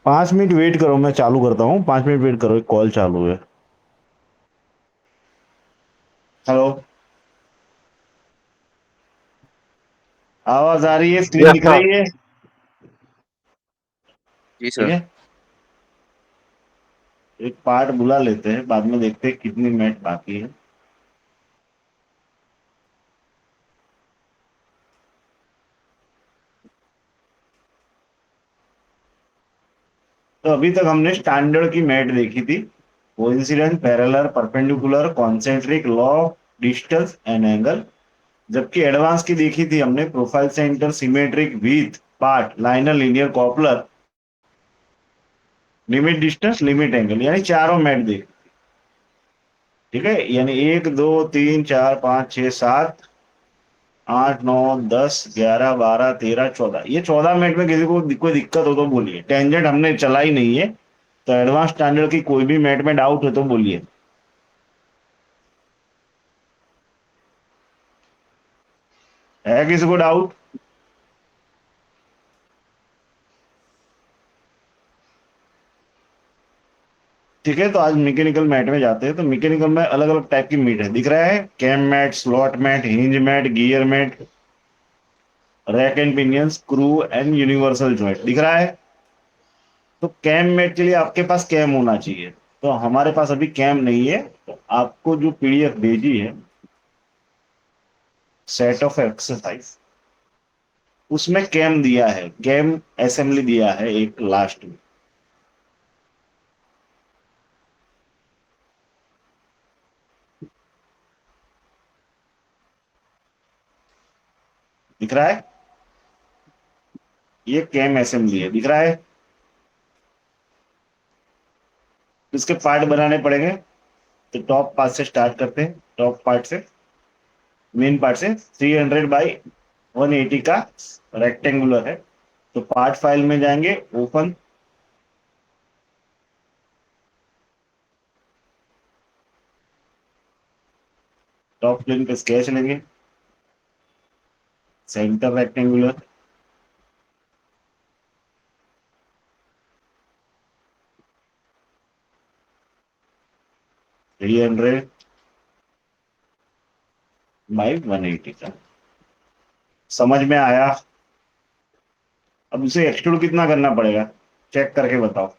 5 minute wait करो, मैं चालू करता हूँ। 5 मिनट वेट करो, एक कॉल चालू है। हेलो। आवाज आ रही है? स्क्रीन यस दिख सर। रही है? जी ठीक सर। है। एक पार्ट बुला लेते हैं, बाद में देखते हैं कितनी मिनट बाकी है। तो अभी तक हमने स्टैंडर्ड की मैट देखी थी। Coincident, parallel, perpendicular, concentric, law, distance and angle. जबकि एडवांस की देखी थी हमने profile centre, symmetric, with, part, liner, linear, coupler, limit distance, limit angle, यानी चारों मैट देखी। ठीक है, यानी 1 2 3 4 5 6 7 8 9 10 11 12 13 14, ये 14 मिनट में किसी को कोई दिक्कत हो तो बोलिए। टेंजेंट हमने चला ही नहीं है, तो एडवांस स्टैंडर्ड की कोई भी मैट में डाउट हो तो बोलिए। है किसी को डाउट? ठीक है, तो आज मैकेनिकल मैट में जाते हैं। तो मैकेनिकल में अलग अलग टाइप की मैट है, दिख रहा है? Cam mate, slot mate, hinge mate, gear mate, rack and pinion, screw and universal joint, दिख रहा है? तो कैम मैट के लिए आपके पास कैम होना चाहिए। तो हमारे पास अभी कैम नहीं है, तो आपको जो पीडीएफ भेजी है, सेट ऑफ एक्सरसाइज, उसमें कैम दिया है, कैम असेंबली दिया है एक लास्ट में। दिख रहा है? ये कैम असेंबली है, दिख रहा है? इसके पार्ट बनाने पड़ेंगे। तो टॉप पार्ट से स्टार्ट करते हैं, टॉप पार्ट से, मेन पार्ट से। 300 बाई 180 का रेक्टेंगुलर है। तो पार्ट फाइल में जाएंगे, ओपन, टॉप प्लेन पे स्केच लेंगे, सेंटर रेक्टेंगुलर, 300 बाई 180 का। समझ में आया? अब उसे एक्सट्रूड कितना करना पड़ेगा, चेक करके बताओ।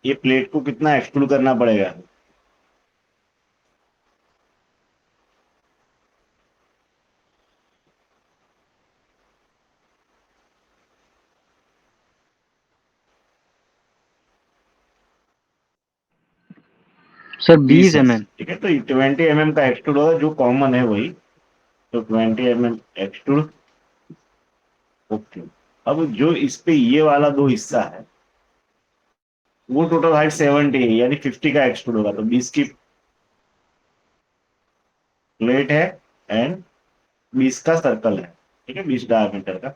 ये प्लेट को कितना एक्सट्रूड करना पड़ेगा? सर 20 20 है। mm। ठीक है, तो 20 mm का एक्सट्रूड होगा, जो कॉमन है वही। तो 20 mm एक्सट्रूड। ओके। अब जो इस पे ये वाला दो हिस्सा है, वो टोटल हाइट 70 है, यानी 50 का एक्सट्रूड होगा। तो 20 की प्लेट है एंड 20 का सर्कल है। ठीक है, 20 डायमीटर का,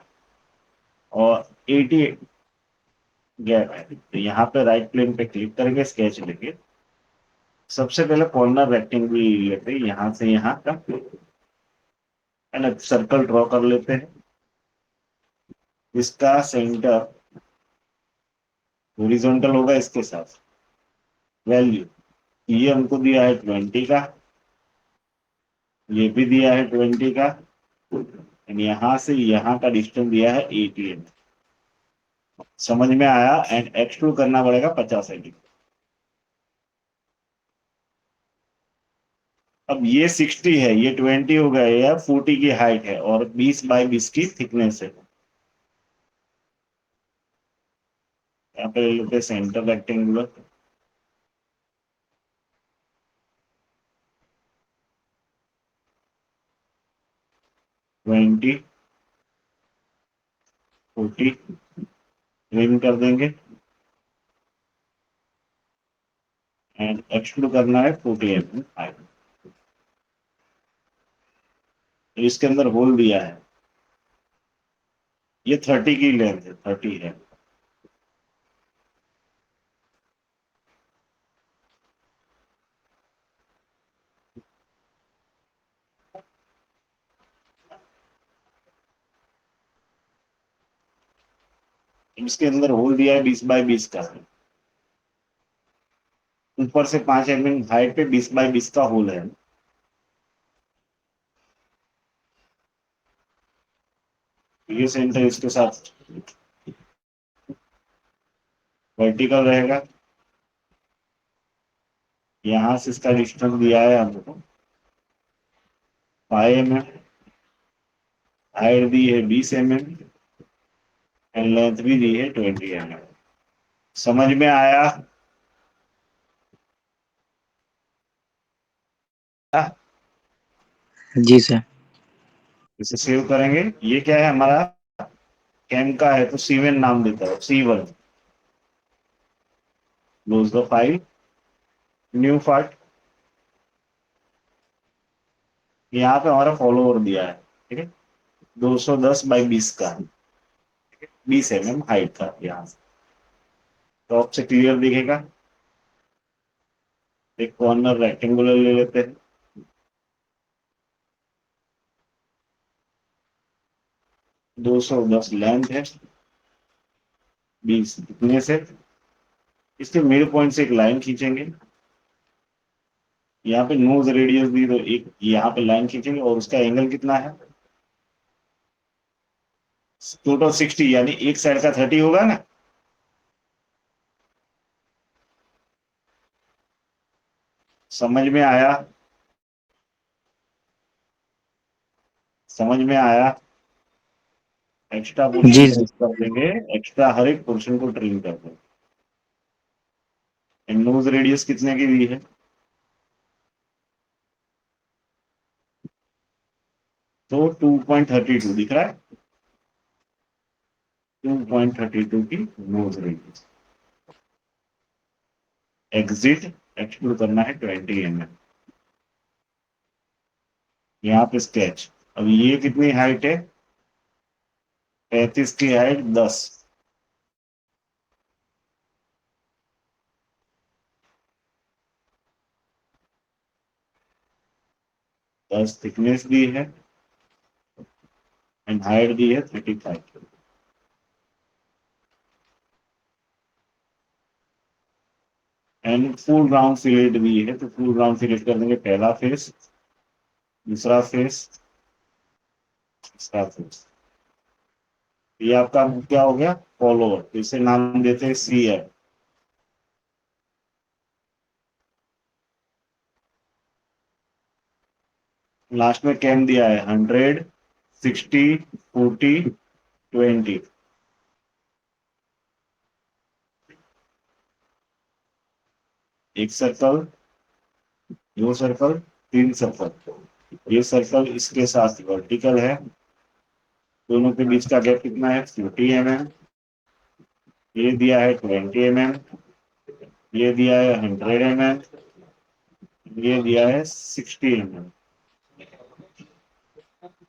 और 80 गैप है। तो यहाँ पे राइट प्लेन पे क्लिक करेंगे, स्केच लेंगे। सबसे पहले कॉर्नर रेक्टेंगल लेते हैं, यहाँ से यहाँ का, एंड सर्कल ड्रॉ कर लेते हैं। इसका सेंटर हॉरिजॉन्टल होगा इसके साथ। वैल्यू, ये हमको दिया है 20 का, ये भी दिया है 20 का, एंड यहाँ से यहाँ का डिस्टेंस दिया है 80 mm। समझ में आया? एंड एक्सट्रूड करना पड़ेगा 50 सेंटीमीटर। अब ये 60 है, ये 20 हो गया, या 40 की हाइट है, और 20 बाई 20 की थिकनेस है। यहाँ पे ले लेते हैं सेंटर रेक्टेंगुलर, 20, 40, ट्रिम कर देंगे, एंड एक्सट्रूड करना है 40 mm हाइट। तो इसके अंदर होल दिया है, ये 30 की लेंथ है, 30 है। इसके अंदर होल दिया है 20 बाई 20 का, ऊपर से 5 mm हाइट पे 20 बाई 20 का होल है। ये सेंटर इसके साथ वर्टिकल रहेगा। यहां से इसका डिस्टेंस दिया है हमको 5 mm, हाइट दी है 20 mm एंड लेंथ भी दी है 20 mm। समझ में आया? जी सर। इसे सेव करेंगे। ये क्या है हमारा, कैम का है तो C1 नाम देता है, C1। Close the file, new part. यहाँ पे हमारा फॉलोवर दिया है, ठीक है, 210 बाई 20 का, 20 mm हाइट का। यहाँ से टॉप से क्लियर दिखेगा। एक कॉर्नर रेक्टेंगुलर ले लेते हैं, 210 लेंथ है, 20 इतने से इसके मिड पॉइंट से एक लाइन खींचेंगे। यहाँ पे नोज रेडियस दी तो एक यहाँ पे लाइन खींचेंगे और उसका एंगल कितना है, टोटल 60, यानी एक साइड का 30 होगा ना। समझ में आया? समझ में आया? एक्स्ट्रा पोर्शन जी सर। ट्रिम कर देंगे, एक्स्ट्रा हर एक पोर्शन को ट्रिम कर देंगे। नोज रेडियस कितने की दी है, तो 2.32 दिख रहा है, 2.32 की नोज रेडियस। एग्जिट एक्सक्लूड करना है 20 mm। यहाँ पे स्केच। अब ये कितनी हाइट है, 35 की हाइट 10, 10 थिकनेस दी है एंड हाइट दी है 35। एंड फुल राउंड फिलेट दी है, तो फुल राउंड फिलेट कर देंगे। पहला फेस, दूसरा फेस, तीसरा फेस। ये आपका क्या हो गया, फॉलोअर। तो इसे नाम देते हैं CF। लास्ट में कैम दिया है 100, 60, 40, 20। एक सर्कल, दो सर्कल, तीन सर्कल। ये सर्कल इसके साथ वर्टिकल है। दोनों के बीच का गैप कितना है, 40 mm। ये दिया है 20 mm, ये दिया है 100 mm, ये दिया है 60 mm।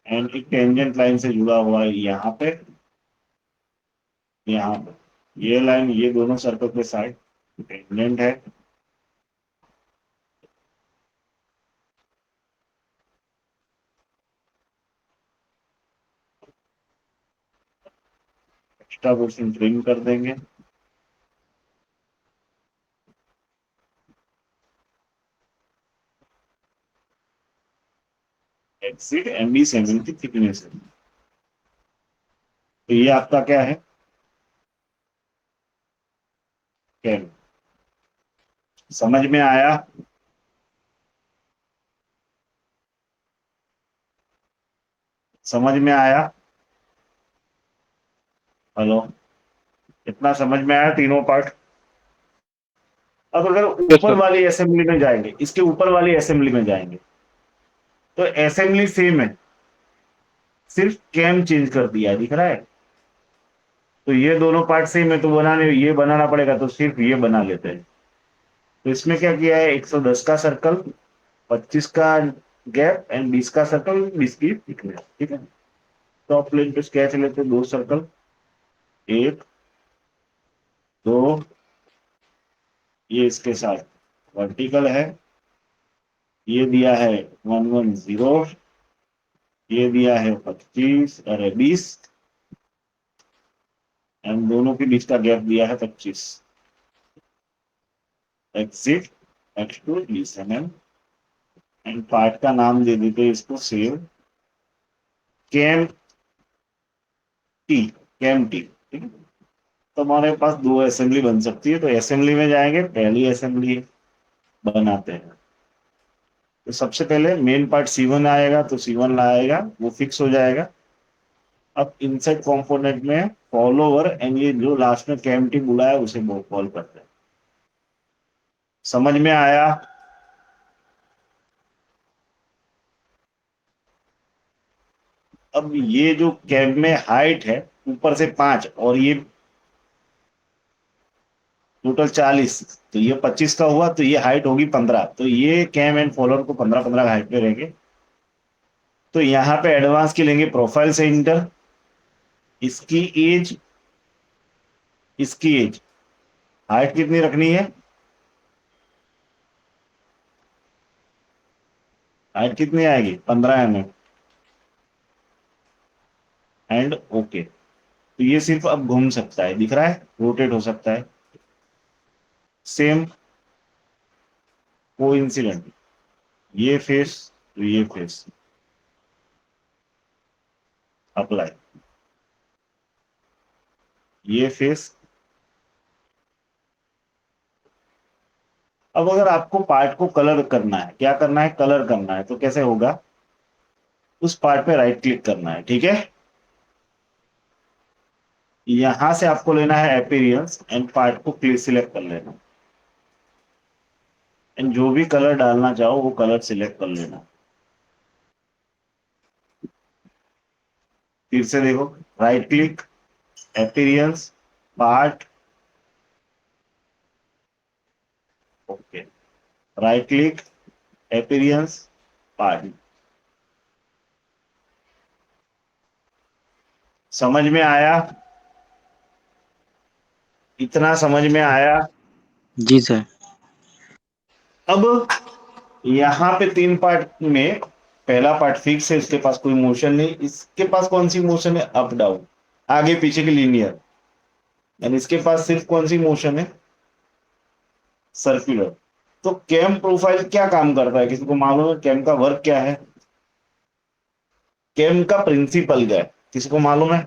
एंड एक टेंजेंट लाइन से जुड़ा हुआ है यहाँ पे, यहाँ पे। ये लाइन ये दोनों सर्कल के साइड टेंजेंट है। एक्स्ट्रा पोर्शन ट्रिम कर देंगे। एक्सिट MB7 की थिकनेस है। तो ये आपका क्या है, कैम। समझ में आया? समझ में आया? हेलो, इतना समझ में आया तीनों पार्ट? अब अगर यस ऊपर सर। वाली असेंबली में जाएंगे, इसके ऊपर वाली असेंबली में जाएंगे, तो असेंबली सेम है, सिर्फ कैम चेंज कर दिया है, दिख रहा है। तो ये दोनों पार्ट सेम है, तो बनाने ये बनाना पड़ेगा, तो सिर्फ ये बना लेते हैं। तो इसमें क्या किया है, 110 का सर्कल, 25 का गैप एंड 20 का सर्कल, 20 की थिकनेस, ठीक है। टॉप प्लेन पे स्केच लेते हैं, दो सर्कल, एक, दो। ये इसके साथ वर्टिकल है। ये दिया है 110, ये दिया है 25, अरे 20, एंड दोनों के बीच का गैप दिया है 25। Exit X2 DSML and part का नाम दे देते हैं इसको save cam T, cam T, ठीक है। तो हमारे पास दो असेंबली बन सकती है, तो असेंबली में जाएंगे, पहली असेंबली बनाते हैं। तो सबसे पहले मेन पार्ट C1 आएगा, तो C1 आएगा, वो फिक्स हो जाएगा। अब इनसाइड कंपोनेंट में फॉलोवर एंड ये जो लास्ट में कैम टी बुलाया उसे कॉल करते हैं। समझ में आया? अब ये जो कैब में हाइट है ऊपर से 5 और ये टोटल 40, तो ये 25 का हुआ, तो ये हाइट होगी 15, तो ये कैम एंड फॉलोअर को 15-15 हाइट पे रहेंगे। तो यहाँ पे एडवांस की लेंगे प्रोफाइल से इंटर, इसकी एज, इसकी एज, हाइट कितनी रखनी है, हाइट कितनी आएगी 15 mm एंड ओके। तो ये सिर्फ अब घूम सकता है, दिख रहा है, रोटेट हो सकता है। सेम कोइंसिडेंट, ये फेस तो ये फेस, अप्लाई, ये फेस। अब अगर आपको पार्ट को कलर करना है, क्या करना है, कलर करना है, तो कैसे होगा, उस पार्ट पे राइट क्लिक करना है, ठीक है। यहां से आपको लेना है अपीयरेंस एंड पार्ट को क्लिक सिलेक्ट कर लेना, एंड जो भी कलर डालना चाहो वो कलर सिलेक्ट कर लेना। फिर से देखो, right click, appearance, part, okay, right click, appearance, part. समझ में आया? इतना समझ में आया? जी सर। अब यहाँ पे 3 पार्ट में पहला पार्ट फिक्स है, इसके पास कोई मोशन नहीं, इसके पास कौन सी मोशन है, अप डाउन, आगे पीछे की लीनियर, यानी इसके पास सिर्फ कौन सी मोशन है, सर्कुलर। तो कैम प्रोफाइल क्या काम करता है, किसी को मालूम है कैम का वर्क क्या है, कैम का प्रिंसिपल क्या है, किसी को मालूम है?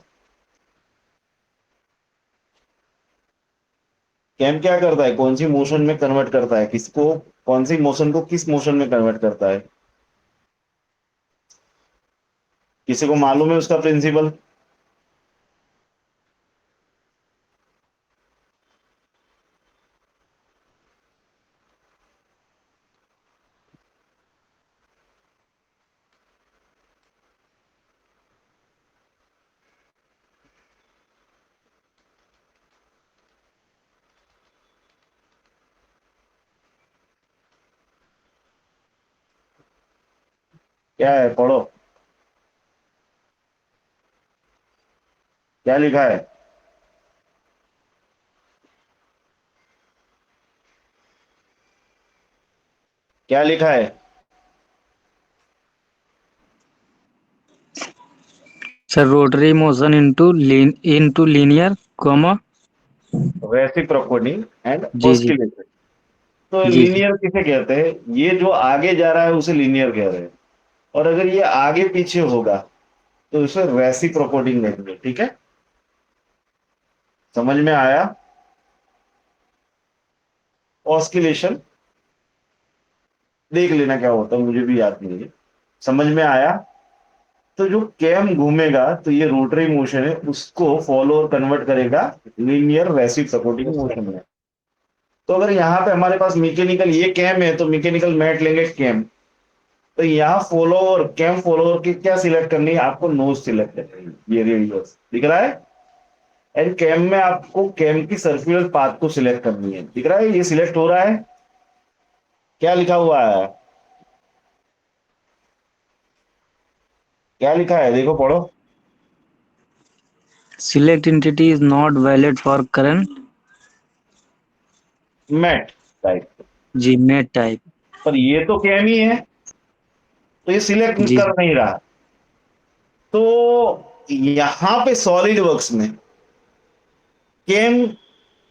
कैम क्या करता है, कौन सी मोशन में कन्वर्ट करता है, किसको, कौन सी मोशन को किस मोशन में कन्वर्ट करता है, किसी को मालूम है उसका प्रिंसिपल? क्या है, पढ़ो, क्या लिखा है? क्या लिखा है? Sir rotary motion into linear comma. Reciprocating and जी जी। ऑस्किलेटिंग। तो जी सर। लीनियर किसे कहते हैं, ये जो आगे जा रहा है उसे लीनियर कह रहे हैं, और अगर ये आगे पीछे होगा तो उसे रेसिप्रोकेटिंग कहेंगे, ठीक है। समझ में आया? ऑस्किलेशन देख लेना क्या होता है, मुझे भी याद नहीं है। समझ में आया? तो जो कैम घूमेगा तो ये रोटरी मोशन है, उसको फॉलो और कन्वर्ट करेगा लीनियर रेसिप्रोकेटिंग मोशन में। तो अगर यहाँ पे हमारे पास मैकेनिकल ये कैम है, तो मैकेनिकल मैट लेंगे कैम। तो यहाँ फॉलोअर, कैम फॉलोअर की क्या सिलेक्ट करनी है आपको, नोज सिलेक्ट करनी है, ये रेडियस दिख रहा है। एंड कैम में आपको कैम की सर्कुलर पाथ को सिलेक्ट करनी है, दिख रहा है, ये सिलेक्ट हो रहा है। क्या लिखा हुआ है, क्या लिखा है, देखो पढ़ो। Select entity is not valid for current. Mat type, जी मेट टाइप। पर ये तो कैम ही है, तो ये सिलेक्ट जी कर सर। नहीं रहा। तो यहां पे सॉलिड वर्क्स में, कैम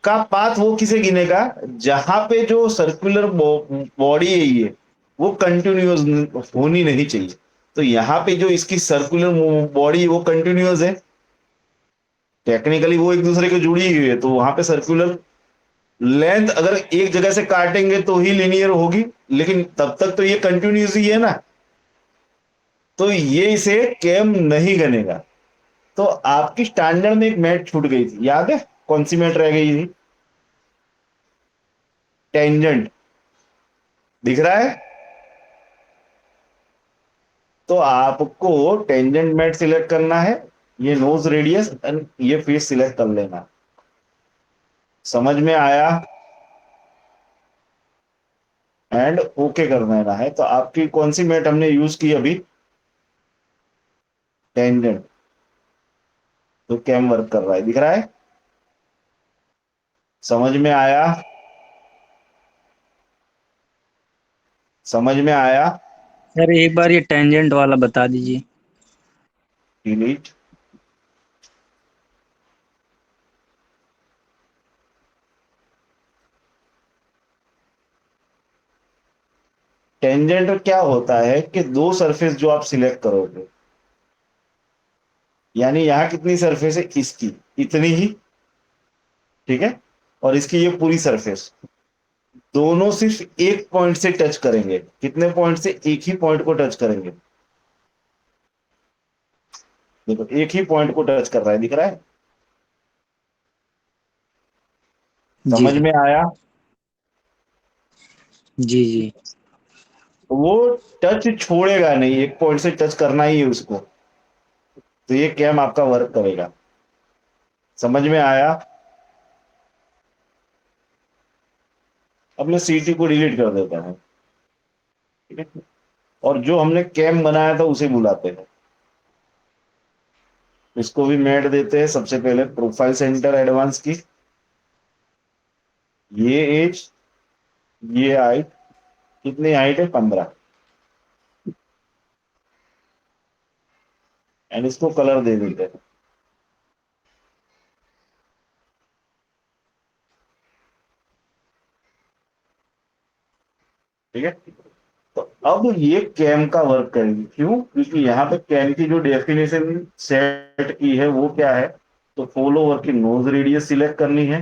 का पाथ वो किसे गिनेगा, जहां पे जो सर्कुलर बॉडी है ये वो कंटिन्यूअस होनी नहीं चाहिए। तो यहाँ पे जो इसकी सर्कुलर बॉडी वो कंटिन्यूअस है, टेक्निकली वो एक दूसरे के जुड़ी हुई है, तो वहां पे सर्कुलर लेंथ अगर एक जगह से काटेंगे तो ही लिनियर होगी, लेकिन तब तक तो ये कंटिन्यूस ही है ना, तो ये इसे कैम नहीं गनेगा। तो आपकी स्टैंडर्ड में एक मैट छूट गई थी, याद है कौन सी मैट रह गई थी? टेंजेंट, दिख रहा है? तो आपको टेंजेंट मैट सिलेक्ट करना है, ये नोज रेडियस एंड ये फेस सिलेक्ट कर लेना। समझ में आया? एंड ओके कर देना है। तो आपकी कौन सी मैट हमने यूज की अभी? टेंजेंट। तो कैम वर्क कर रहा है, दिख रहा है? समझ में आया? समझ में आया? सर एक बार ये टेंजेंट वाला बता दीजिए। डिलीट। टेंजेंट क्या होता है कि दो सरफेस जो आप सिलेक्ट करोगे, यानी यहां कितनी सरफेस है, इसकी इतनी ही, ठीक है, और इसकी ये पूरी सरफेस, दोनों सिर्फ एक पॉइंट से टच करेंगे। कितने पॉइंट से? एक ही पॉइंट को टच करेंगे। देखो एक ही पॉइंट को टच कर रहा है, दिख रहा है? जी समझ सर। में आया? जी जी। वो टच छोड़ेगा नहीं, एक पॉइंट से टच करना ही है उसको, तो ये कैम आपका वर्क करेगा। समझ में आया? अब मैं सीटी को डिलीट कर देता हूं, ठीक है, और जो हमने कैम बनाया था उसे बुलाते हैं। इसको भी मैट देते हैं। सबसे पहले प्रोफाइल सेंटर एडवांस की, ये एज, ये हाइट, कितनी हाइट है? 15। एंड इसको कलर दे देते हैं, ठीक है। तो अब ये कैम का वर्क करेगी, क्यों? क्योंकि यहाँ पे कैम की जो डेफिनेशन सेट की है वो क्या है, तो फॉलोवर की नोज रेडियस सिलेक्ट करनी है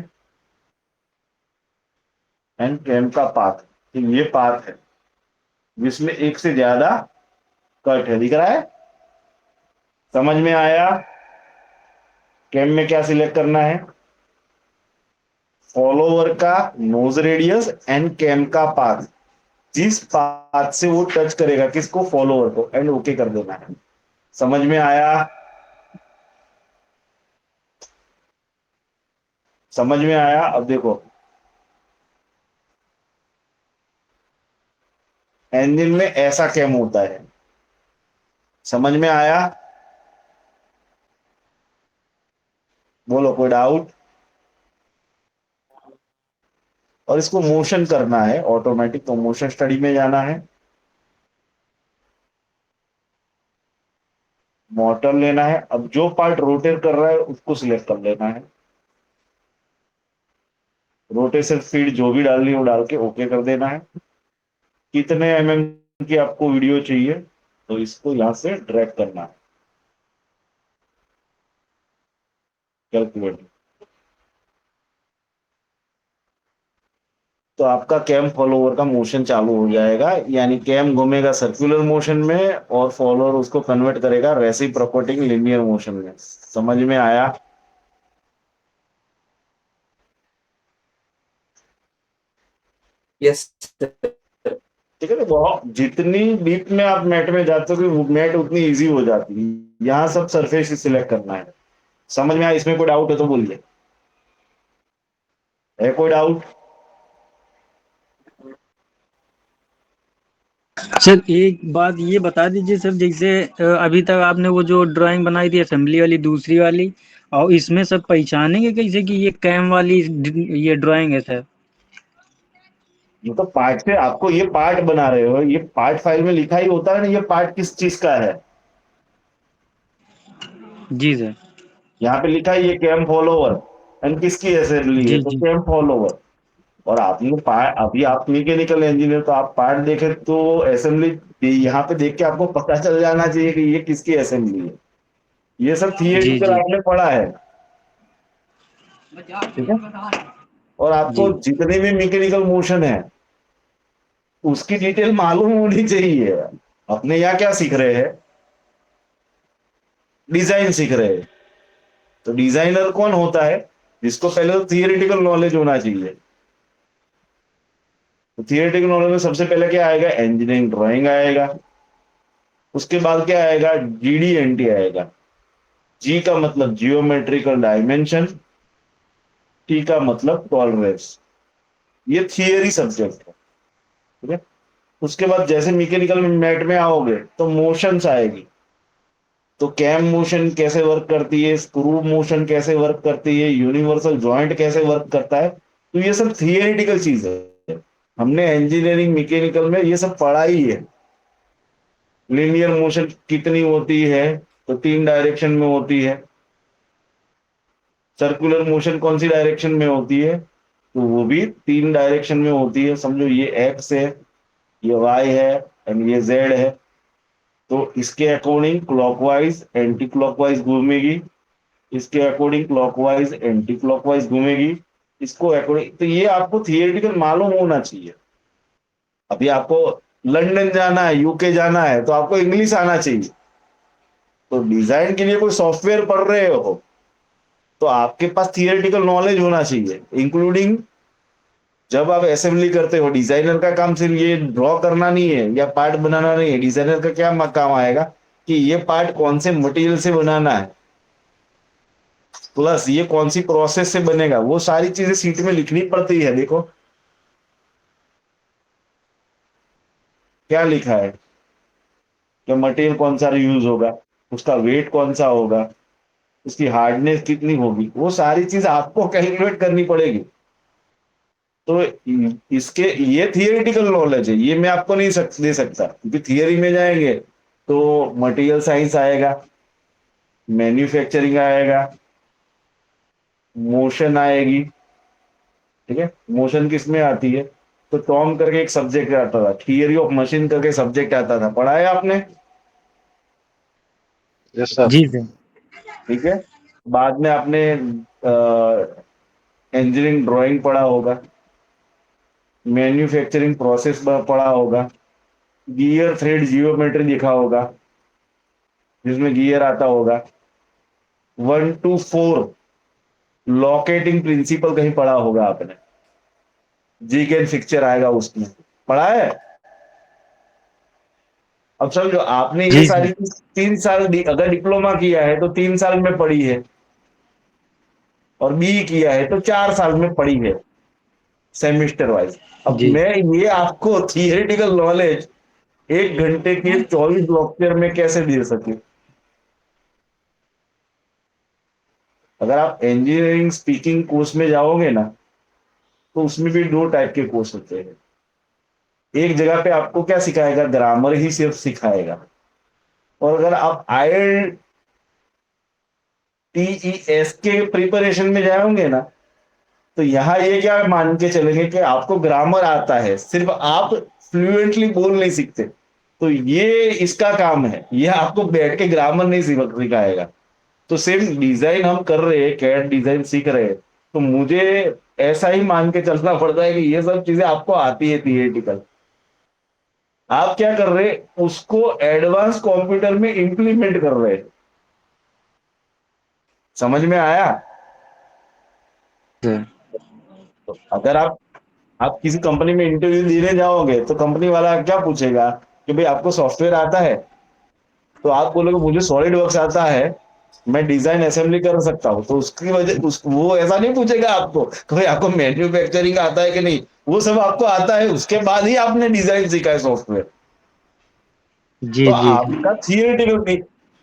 एंड कैम का पाथ, तो ये पाथ है जिसमें एक से ज्यादा कट है, दिख रहा है? समझ में आया? कैम में क्या सिलेक्ट करना है? फॉलोवर का नोज रेडियस एंड कैम का पाथ, जिस पाथ से वो टच करेगा किसको? फॉलोवर को, एंड ओके कर देना है। समझ में आया? समझ में आया? अब देखो, इंजन में ऐसा कैम होता है। समझ में आया? बोलो, कोई डाउट? और इसको मोशन करना है ऑटोमेटिक, तो मोशन स्टडी में जाना है, मोटर लेना है। अब जो पार्ट रोटेट कर रहा है उसको सिलेक्ट कर लेना है, रोटेशन स्पीड जो भी डालनी है वो डाल के ओके कर देना है। कितने की आपको वीडियो चाहिए, तो इसको यहां से ड्रैग करना है, कैलकुलेट। तो आपका कैम फॉलोवर का मोशन चालू हो जाएगा, यानी कैम घूमेगा सर्कुलर मोशन में और फॉलोअर उसको कन्वर्ट करेगा रेसिप्रोकेटिंग लिनियर मोशन में। समझ में आया? यस। ठीक है, तो बहुत जितनी डीप में आप मैट में जाते हो कि मैट उतनी इजी हो जाती है। यहाँ सब सरफेस ही सिलेक्ट करना है। समझ में आया? इसमें कोई डाउट है तो बोलिए, है कोई डाउट? सर एक बात ये बता दीजिए सर, जैसे अभी तक आपने वो जो ड्राइंग बनाई थी असेंबली वाली दूसरी वाली, और इसमें सब पहचानेंगे कैसे कि ये कैम वाली ये ड्राइंग है सर? ये तो पार्ट से आपको, ये पार्ट बना रहे हो, ये पार्ट फाइल में लिखा ही होता है ना, ये पार्ट किस चीज का है। जी सर। यहाँ पे लिखा है ये कैम फॉलोवर, एंड किसकी असेंबली है, जी तो जी कैम फॉलोवर। और आपने पार्ट, अभी आप मैकेनिकल इंजीनियर, तो आप पार्ट देखे तो असेंबली यहाँ पे देख के आपको पता चल जाना चाहिए कि ये किसकी असेंबली है। ये सब जी थियरिटिकल जी आपने पढ़ा है, ठीक है। और आपको जी जितने भी मैकेनिकल मोशन है उसकी डिटेल मालूम होनी चाहिए। अपने यहाँ क्या सीख रहे हैं, डिजाइन सीख रहे हैं। तो डिजाइनर कौन होता है, जिसको पहले तो थियरिटिकल नॉलेज होना चाहिए। तो थियरिटिकल नॉलेज में सबसे पहले क्या आएगा, इंजीनियरिंग ड्राइंग आएगा। उसके बाद क्या आएगा, GD&T आएगा। जी का मतलब जियोमेट्रिकल डायमेंशन, टी का मतलब टॉलरेंस। ये थियरी सब्जेक्ट है, ठीक है। उसके बाद जैसे मैकेनिकल मैट में आओगे तो मोशंस आएगी। तो कैम मोशन कैसे वर्क करती है, स्क्रू मोशन कैसे वर्क करती है, यूनिवर्सल जॉइंट कैसे वर्क करता है, तो ये सब थियरिटिकल चीज है। हमने इंजीनियरिंग मैकेनिकल में ये सब पढ़ा ही है। लीनियर मोशन कितनी होती है, तो 3 डायरेक्शन में होती है। सर्कुलर मोशन कौन सी डायरेक्शन में होती है, तो वो भी 3 डायरेक्शन में होती है। समझो ये एक्स है, ये वाई है, एंड ये जेड है। तो इसके अकॉर्डिंग क्लॉकवाइज एंटी क्लॉकवाइज घूमेगी, इसके अकॉर्डिंग क्लॉकवाइज एंटी क्लॉकवाइज घूमेगी, इसको अकॉर्डिंग। तो ये आपको थियरिटिकल मालूम होना चाहिए। अभी आपको लंदन जाना है, यूके जाना है, तो आपको इंग्लिश आना चाहिए। तो डिजाइन के लिए कोई सॉफ्टवेयर पढ़ रहे हो तो आपके पास थियरिटिकल नॉलेज होना चाहिए, इंक्लूडिंग जब आप असेंबली करते हो। डिजाइनर का काम सिर्फ ये ड्रॉ करना नहीं है या पार्ट बनाना नहीं है। डिजाइनर का क्या काम आएगा कि ये पार्ट कौन से मटेरियल से बनाना है, प्लस ये कौन सी प्रोसेस से बनेगा, वो सारी चीजें सीट में लिखनी पड़ती है। देखो क्या लिखा है, कि मटेरियल कौन सा यूज होगा, उसका वेट कौन सा होगा, उसकी हार्डनेस कितनी होगी, वो सारी चीज आपको कैलकुलेट करनी पड़ेगी। तो इसके ये थियरिटिकल नॉलेज है, ये मैं आपको नहीं दे सकता, क्योंकि थियरी में जाएंगे तो मटेरियल साइंस आएगा, मैन्युफैक्चरिंग आएगा, मोशन आएगी, ठीक है। मोशन किस में आती है, तो टॉम करके एक सब्जेक्ट आता था, थियरी ऑफ मशीन करके सब्जेक्ट आता था, पढ़ा है आपने, यस सर। जी सर ठीक है। बाद में आपने इंजीनियरिंग ड्राइंग पढ़ा होगा, मैन्युफैक्चरिंग प्रोसेस पढ़ा होगा, गियर थ्रेड जियोमेट्री लिखा होगा, जिसमें गियर आता होगा। 1 to 4 लॉकेटिंग प्रिंसिपल कहीं पढ़ा होगा आपने, जी कैन फिक्चर आएगा उसमें, पढ़ा है। अब समझो आपने ये जी सारी सर 3 साल अगर डिप्लोमा किया है तो 3 साल में पढ़ी है, और बी किया है तो 4 साल में पढ़ी है, सेमिस्टर वाइज। अब जी मैं ये आपको थियरिटिकल नॉलेज 1 घंटे के 24 लेक्चर में कैसे दे सके। अगर आप इंजीनियरिंग स्पीकिंग कोर्स में जाओगे ना, तो उसमें भी 2 टाइप के कोर्स होते हैं। एक जगह पे आपको क्या सिखाएगा, ग्रामर ही सिर्फ सिखाएगा। और अगर आप IELTS के प्रिपरेशन में जाओगे ना, तो यहाँ ये क्या मान के चलेंगे कि आपको ग्रामर आता है, सिर्फ आप फ्लुएंटली बोल नहीं सीखते। तो ये इसका काम है, ये आपको बैठ के ग्रामर नहीं सिखाएगा। तो सेम डिजाइन हम कर रहे हैं, कैड डिजाइन सीख रहे हैं, तो मुझे ऐसा ही मान के चलना पड़ता है कि ये सब चीजें आपको आती है थियरिटिकल। आप क्या कर रहे हैं, उसको एडवांस कंप्यूटर में इंप्लीमेंट कर रहे हैं। समझ में आया। सर तो अगर आप किसी कंपनी में इंटरव्यू देने जाओगे तो कंपनी वाला क्या पूछेगा कि भाई आपको सॉफ्टवेयर आता है, तो आप बोलोगे मुझे सॉलिड वर्क्स आता है, मैं डिजाइन असेंबली कर सकता हूँ। तो उसकी वजह वो ऐसा नहीं पूछेगा आपको कि भाई आपको मैन्युफैक्चरिंग आता है कि नहीं, वो सब आपको आता है, उसके बाद ही आपने डिजाइन सीखा है सॉफ्टवेयर। जी तो जी आपका थियरिटिकल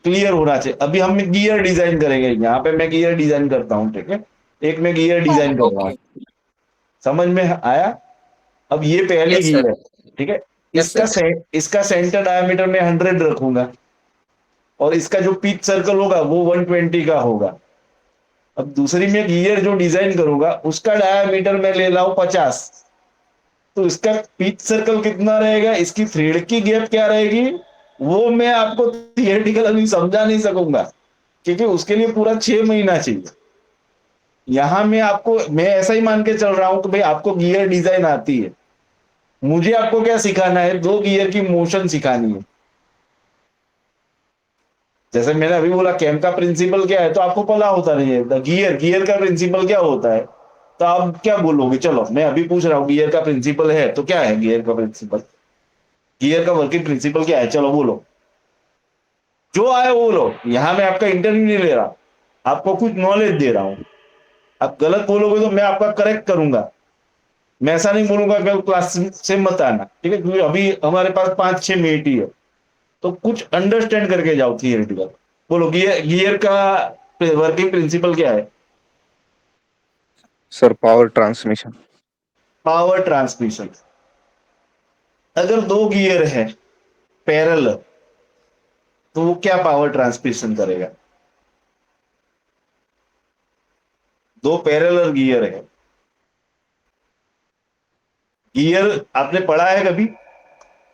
क्लियर होना चाहिए। अभी हम गियर डिजाइन करेंगे, यहाँ पे मैं गियर डिजाइन करता हूँ, ठीक है। एक मैं गियर डिजाइन कर रहा हूँ, ओके। समझ में आया। अब ये पहली यस सर। गियर है, ठीक है। Yes sir. इसका सेंटर डायमीटर में 100 रखूंगा, और इसका जो पिच सर्कल होगा वो 120 का होगा। अब दूसरी में गियर जो डिजाइन करूंगा उसका डायामीटर मैं ले रहा हूं 50, तो इसका पिच सर्कल कितना रहेगा, इसकी थ्रेड की गैप क्या रहेगी, वो मैं आपको थियोरेटिकल अभी समझा नहीं सकूंगा, क्योंकि उसके लिए पूरा 6 महीना चाहिए। यहां मैं ऐसा ही मान के चल रहा हूं कि भाई आपको गियर डिजाइन आती है, मुझे आपको क्या सिखाना है, 2 गियर की मोशन सिखानी है। जैसे मैंने अभी बोला कैम का प्रिंसिपल क्या है, तो आपको पता होता नहीं है गियर गियर का प्रिंसिपल क्या होता है, तो आप क्या बोलोगे, चलो मैं अभी पूछ रहा हूँ गियर का प्रिंसिपल है तो क्या है गियर का प्रिंसिपल, गियर का वर्किंग प्रिंसिपल क्या है, चलो बोलो, जो आए वो बोलो। यहां मैं आपका इंटरव्यू नहीं ले रहा, आपको कुछ नॉलेज दे रहा हूं। आप गलत बोलोगे तो मैं आपका करेक्ट करूंगा, मैं ऐसा नहीं बोलूंगा कि क्लास से मत आना, ठीक है, क्योंकि अभी हमारे पास 5-6 मिनट ही है, तो कुछ अंडरस्टैंड करके जाओ थियरिटिकल। बोलो गियर गियर का वर्किंग प्रिंसिपल क्या है। Sir power transmission. Power transmission. अगर 2 गियर है पैरेलल, तो वो क्या पावर ट्रांसमिशन करेगा, 2 पैरेलल गियर है, गियर आपने पढ़ा है कभी,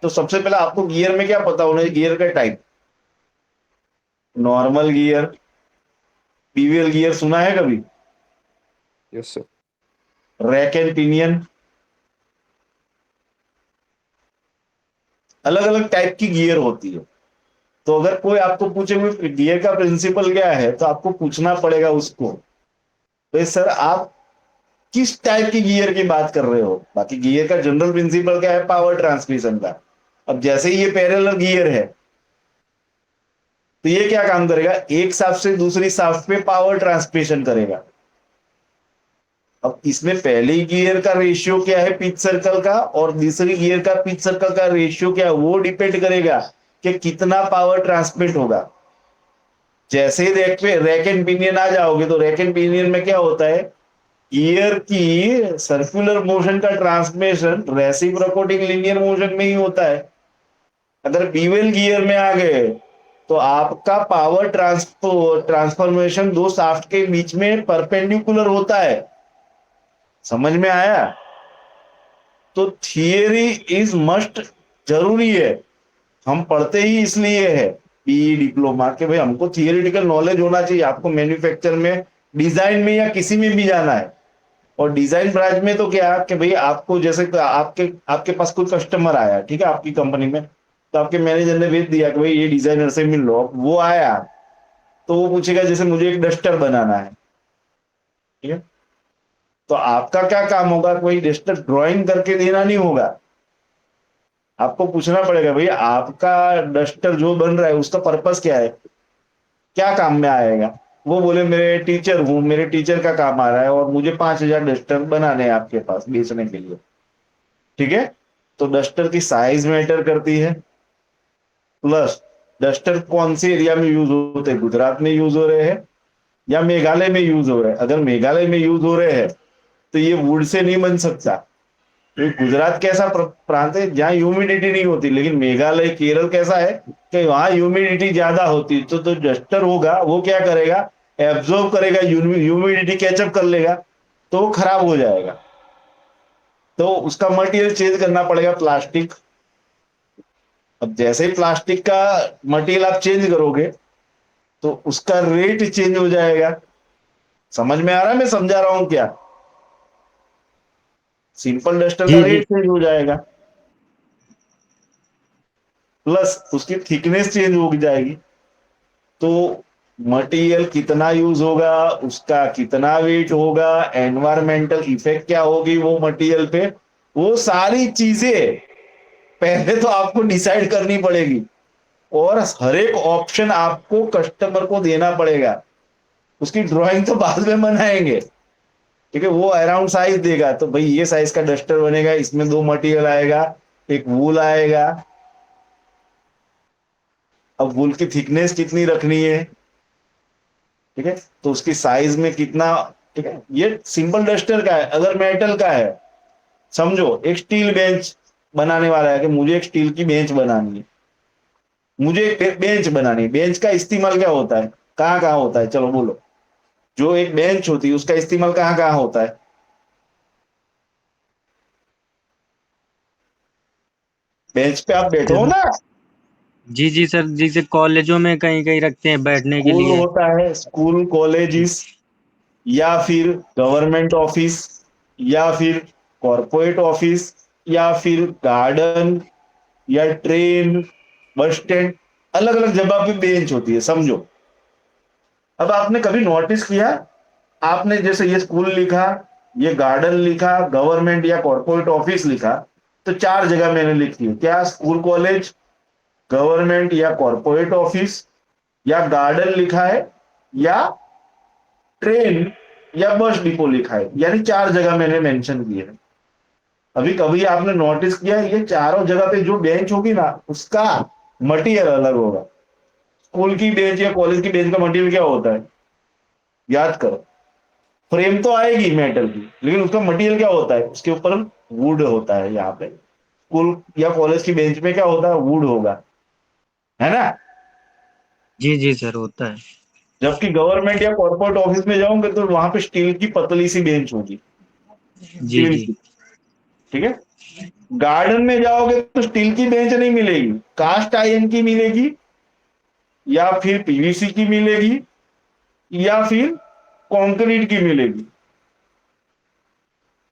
तो सबसे पहले आपको गियर में क्या पता होना चाहिए, गियर का type, normal gear, PVL gear सुना है कभी, yes sir. Rack and pinion, अलग अलग टाइप की गियर होती है। तो अगर कोई आपको पूछे हुए गियर का प्रिंसिपल क्या है, तो आपको पूछना पड़ेगा उसको, तो सर आप किस टाइप की गियर की बात कर रहे हो। बाकी गियर का जनरल प्रिंसिपल क्या है, पावर ट्रांसमिशन का। अब जैसे ही ये पैरेलल गियर है, तो ये क्या काम करेगा, एक शाफ्ट से दूसरी शाफ्ट पे पावर ट्रांसमिशन करेगा। अब इसमें पहली गियर का रेशियो क्या है पिच सर्कल का, और दूसरी गियर का पिच सर्कल का रेशियो क्या है, वो डिपेंड करेगा कि कितना पावर ट्रांसमिट होगा। जैसे ही रैक एंड पिनियन आ जाओगे, तो रैक एंड पिनियन में क्या होता है, गियर की सर्कुलर मोशन का ट्रांसमिशन रेसिप्रोकेटिंग लीनियर मोशन में ही होता है। अगर बीवेल गियर में आ गए, तो आपका पावर ट्रांसफॉर्मेशन दो शाफ्ट के बीच में परपेंडिकुलर होता है। समझ में आया। तो थियरी इज मस्ट, जरूरी है, हम पढ़ते ही इसलिए है पीई डिप्लोमा के, भाई हमको थियरिटिकल नॉलेज होना चाहिए। आपको मैन्युफैक्चर में, डिजाइन में या किसी में भी जाना है, और डिजाइन ब्रांच में तो क्या कि भाई आपको जैसे आपके आपके पास कोई कस्टमर आया, ठीक है, आपकी कंपनी में, तो आपके मैनेजर ने भेज दिया कि भाई ये डिजाइनर से मिल लो। अब वो आया तो वो पूछेगा जैसे मुझे एक डस्टर बनाना है, ठीक है, तो आपका क्या काम होगा, कोई डस्टर ड्राइंग करके देना नहीं होगा, आपको पूछना पड़ेगा भाई आपका डस्टर जो बन रहा है उसका पर्पस क्या है, क्या काम में आएगा। वो बोले मेरे टीचर हूं, मेरे टीचर का काम आ रहा है और मुझे 5,000 डस्टर बनाने हैं आपके पास बेचने के लिए, ठीक है। तो डस्टर की साइज मैटर करती है, प्लस डस्टर कौन से एरिया में यूज होते हैं, गुजरात में यूज हो रहे हैं या मेघालय में यूज हो रहे हैं। अगर मेघालय में यूज हो रहे हैं तो ये वुड से नहीं बन सकता, क्योंकि गुजरात कैसा प्रांत है जहाँ ह्यूमिडिटी नहीं होती, लेकिन मेघालय केरल कैसा है कि वहां ह्यूमिडिटी ज्यादा होती है। तो डस्टर होगा वो क्या करेगा, एब्जॉर्ब करेगा, ह्यूमिडिटी कैचअप कर लेगा, तो वो खराब हो जाएगा। तो उसका मटेरियल चेंज करना पड़ेगा, प्लास्टिक। अब जैसे ही प्लास्टिक का मटेरियल आप चेंज करोगे, तो उसका रेट चेंज हो जाएगा। समझ में आ रहा है मैं समझा रहा हूं क्या, सिंपल डस्टर का जी जी। रेट चेंज हो जाएगा, प्लस उसकी थिकनेस चेंज हो जाएगी। तो मटेरियल कितना यूज होगा, उसका कितना वेट होगा, एनवायरमेंटल इफेक्ट क्या होगी वो मटेरियल पे, वो सारी चीजें पहले तो आपको डिसाइड करनी पड़ेगी, और हर एक ऑप्शन आपको कस्टमर को देना पड़ेगा। उसकी ड्राइंग तो बाद में बनाएंगे, ठीक है, वो अराउंड साइज देगा, तो भाई ये साइज का डस्टर बनेगा, इसमें 2 मटेरियल आएगा, एक वूल आएगा। अब वूल की थिकनेस कितनी रखनी है, ठीक है, तो उसकी साइज में कितना, ठीक है। ये सिंपल डस्टर का है। अगर मेटल का है, समझो एक स्टील बेंच बनाने वाला है कि मुझे एक स्टील की बेंच बनानी है, मुझे एक बेंच बनानी है। बेंच का इस्तेमाल क्या होता है, कहाँ कहाँ होता है, चलो बोलो, जो एक बेंच होती है उसका इस्तेमाल कहाँ कहाँ होता है? बेंच पे आप बैठो हो ना, जी जी सर, जैसे कॉलेजों में कहीं कहीं रखते हैं बैठने के स्कूल लिए। होता है, स्कूल कॉलेजेस, या फिर गवर्नमेंट ऑफिस, या फिर कॉरपोरेट ऑफिस, या फिर गार्डन, या ट्रेन, बस स्टैंड, अलग अलग जगह पे बेंच होती है, समझो। अब आपने कभी नोटिस किया, आपने जैसे ये स्कूल लिखा, ये गार्डन लिखा, गवर्नमेंट या कॉर्पोरेट ऑफिस लिखा, तो चार जगह मैंने लिखी है क्या? स्कूल कॉलेज, गवर्नमेंट या कॉर्पोरेट ऑफिस, या गार्डन लिखा है, या ट्रेन या बस डिपो लिखा है, यानी चार जगह मैंने मेंशन किए है। अभी कभी आपने नोटिस किया ये चारों जगह पे जो बेंच होगी ना उसका मटेरियल अलग होगा। स्कूल की बेंच या कॉलेज की बेंच का मटेरियल क्या होता है? याद करो। फ्रेम तो आएगी मेटल की, लेकिन उसका मटेरियल क्या होता है? उसके ऊपर वुड होता है। यहाँ पे स्कूल या कॉलेज की बेंच में क्या होता है? वुड होगा, है ना। जी जी सर, होता है। जबकि गवर्नमेंट या कॉर्पोरेट ऑफिस में जाओगे तो वहां पे स्टील की पतली सी बेंच होगी, जी स्टील जी। की। ठीक है। गार्डन में जाओगे तो स्टील की बेंच नहीं मिलेगी, कास्ट आयरन की मिलेगी, या फिर पीवीसी की मिलेगी, या फिर कंक्रीट की मिलेगी।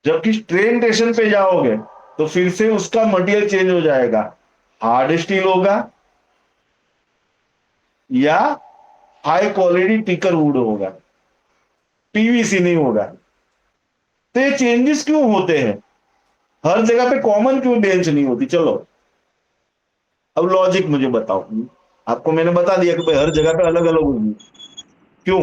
जबकि ट्रेन स्टेशन पे जाओगे तो फिर से उसका मटेरियल चेंज हो जाएगा, हार्ड स्टील होगा या हाई क्वालिटी टिकर वुड होगा, पीवीसी नहीं होगा। तो ये चेंजेस क्यों होते हैं? हर जगह पे कॉमन क्यों बेंच नहीं होती? चलो अब लॉजिक मुझे बताओ। आपको मैंने बता दिया कि भाई हर जगह पे अलग अलग होगी, क्यों?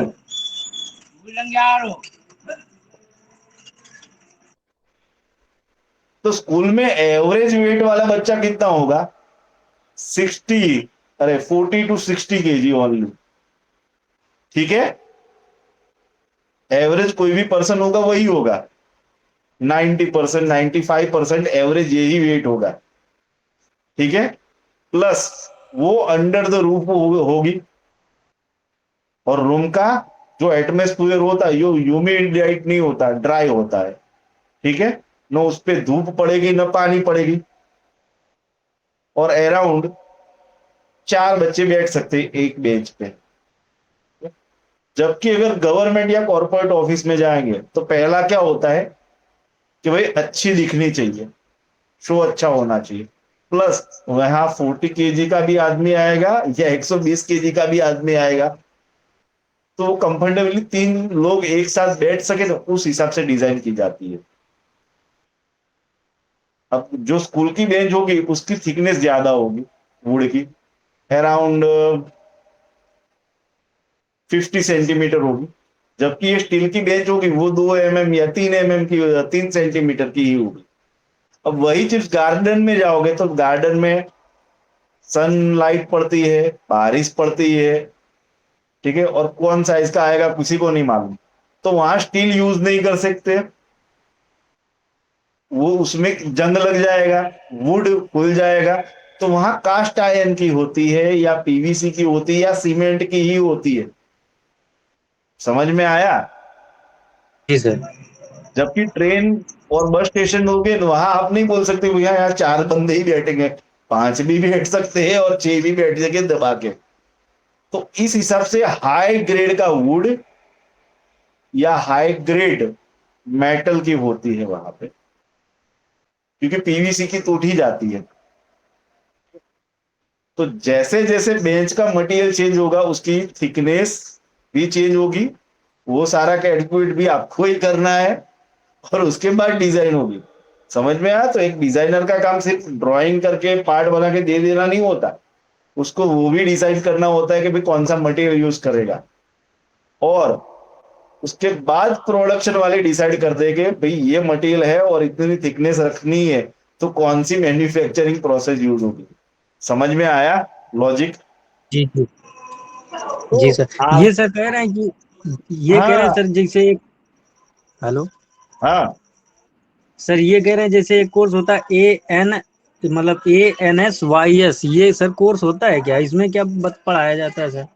तो स्कूल में एवरेज वेट वाला बच्चा कितना होगा? 60, अरे 40 to 60 kg ओनली। ठीक है। एवरेज कोई भी पर्सन होगा वही होगा, 90%, 95% एवरेज यही वेट होगा। ठीक है। प्लस वो अंडर द रूफ होगी, और रूम का जो एटमोस्फियर होता है यो ह्यूमिडिट नहीं होता, ड्राई होता है। ठीक है। न उस पे धूप पड़ेगी न पानी पड़ेगी, और अराउंड चार बच्चे बैठ सकते हैं एक बेंच पे। जबकि अगर गवर्नमेंट या कॉर्पोरेट ऑफिस में जाएंगे तो पहला क्या होता है कि भाई अच्छी दिखनी चाहिए, शो अच्छा होना चाहिए। प्लस वहां 40 kg का भी आदमी आएगा या 120 kg का भी आदमी आएगा, तो वो कंफर्टेबली तीन लोग एक साथ बैठ सके तो उस हिसाब से डिजाइन की जाती है। अब जो स्कूल की बेंच होगी उसकी थिकनेस ज्यादा होगी वुड की, अराउंड 50 सेंटीमीटर होगी। जबकि ये स्टील की बेंच होगी वो 2 mm या 3 mm की, 3 सेंटीमीटर की ही होगी। अब वही चीज गार्डन में जाओगे तो गार्डन में सनलाइट पड़ती है, बारिश पड़ती है। ठीक है। और कौन साइज का आएगा किसी को नहीं मालूम, तो वहां स्टील यूज नहीं कर सकते, वो उसमें जंग लग जाएगा, वुड खुल जाएगा। तो वहां कास्ट आयरन की होती है या पीवीसी की होती है या सीमेंट की ही होती है। समझ में आया? जी सर। जबकि ट्रेन और बस स्टेशन हो गए तो वहां आप नहीं बोल सकते भैया यहाँ चार बंदे ही बैठेंगे, पांच भी बैठ सकते हैं और छह भी बैठ सके दबा के। तो इस हिसाब से हाई ग्रेड का वुड या हाई ग्रेड मेटल की होती है वहां पे, क्योंकि पीवीसी की टूट ही जाती है। तो जैसे जैसे बेंच का मटेरियल चेंज होगा उसकी थिकनेस भी चेंज होगी। वो सारा कैलकुलेट भी आपको ही करना है, और उसके बाद डिजाइन होगी। समझ में आया? तो एक डिजाइनर का काम सिर्फ ड्राइंग करके पार्ट बना के दे देना नहीं होता, उसको वो भी डिसाइड करना होता है कि भाई कौन सा मटेरियल यूज करेगा। और उसके बाद प्रोडक्शन वाले डिसाइड कर देंगे भाई ये मटेरियल है और इतनी थिकनेस रखनी है, तो कौन सी मैन्युफैक्चरिंग प्रोसेस यूज होगी। समझ में आया लॉजिक? जी जी। तो जी सर, आप, ये सर कह रहे हैं कि ये कह रहे हैं हाँ सर जैसे एक, हेलो हाँ, सर, ये कह रहे हैं जैसे एक कोर्स होता है ए एन, मतलब ANSYS, ये सर कोर्स होता है क्या? इसमें क्या पढ़ाया जाता है सर?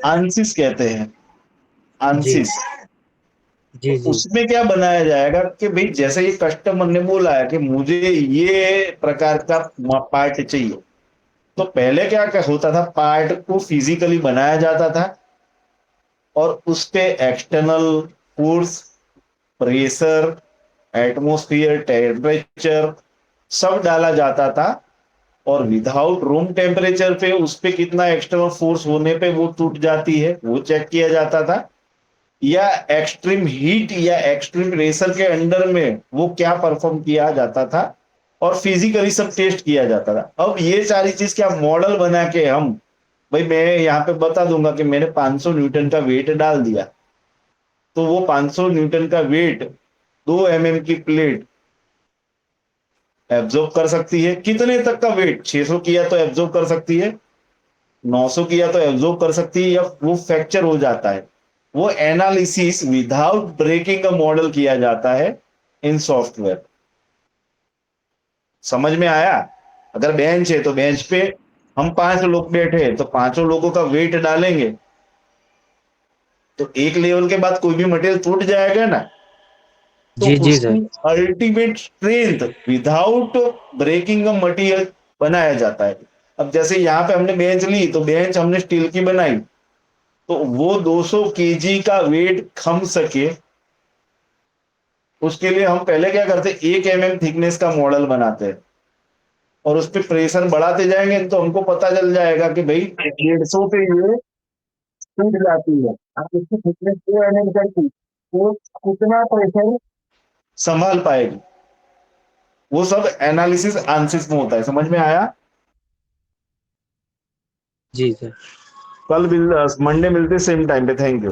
आंसिस कहते हैं। आंसिस। जी जी उसमें क्या बनाया जाएगा कि भाई जैसे ये कस्टमर ने बोला है कि मुझे ये प्रकार का पार्ट चाहिए, तो पहले क्या क्या होता था, पार्ट को फिजिकली बनाया जाता था और उस पे external force, pressure, atmosphere, temperature सब डाला जाता था और विदाउट रूम टेम्परेचर पे उस पे कितना एक्सटर्नल फोर्स होने पे वो टूट जाती है वो चेक किया जाता था, या एक्सट्रीम हीट या एक्सट्रीम प्रेशर के अंडर में वो क्या परफॉर्म किया जाता था और फिजिकली सब टेस्ट किया जाता था। अब ये सारी चीज क्या मॉडल बना के हम, भाई मैं यहाँ पे बता दूंगा कि मैंने 500 न्यूटन का वेट डाल दिया, तो वो 500 न्यूटन का वेट 2 की प्लेट एब्जॉर्ब कर सकती है। कितने तक का वेट, 600 किया तो एब्जॉर्ब कर सकती है, 900 किया तो एब्जॉर्ब कर सकती है, या वो फ्रैक्चर हो जाता है। वो एनालिसिस विदाउट ब्रेकिंग का मॉडल किया जाता है इन सॉफ्टवेयर। समझ में आया? अगर बेंच है तो बेंच पे हम 5 लोग बैठे हैं तो 5 लोगों का वेट डालेंगे, तो एक लेवल के बाद कोई भी मटेरियल टूट जाएगा ना, तो जी जी उसकी sir. Ultimate strength without breaking the material बनाया जाता है। अब जैसे यहाँ पे हमने बेंच ली तो बेंच हमने स्टील की बनाई, तो वो 200 केजी का वेट खम सके उसके लिए हम पहले क्या करते, 1 mm थिकनेस का मॉडल बनाते हैं और उस पर प्रेशर बढ़ाते जाएंगे तो हमको पता चल जाएगा कि भाई 150 पे ये टूट जाती है। आप इसकी थिकनेस 2 mm करती तो कितना प्रेशर संभाल पाएगी। वो सब एनालिसिस आंसिस में होता है। समझ में आया? जी सर। कल मंडे मिलते सेम टाइम पे। Thank you.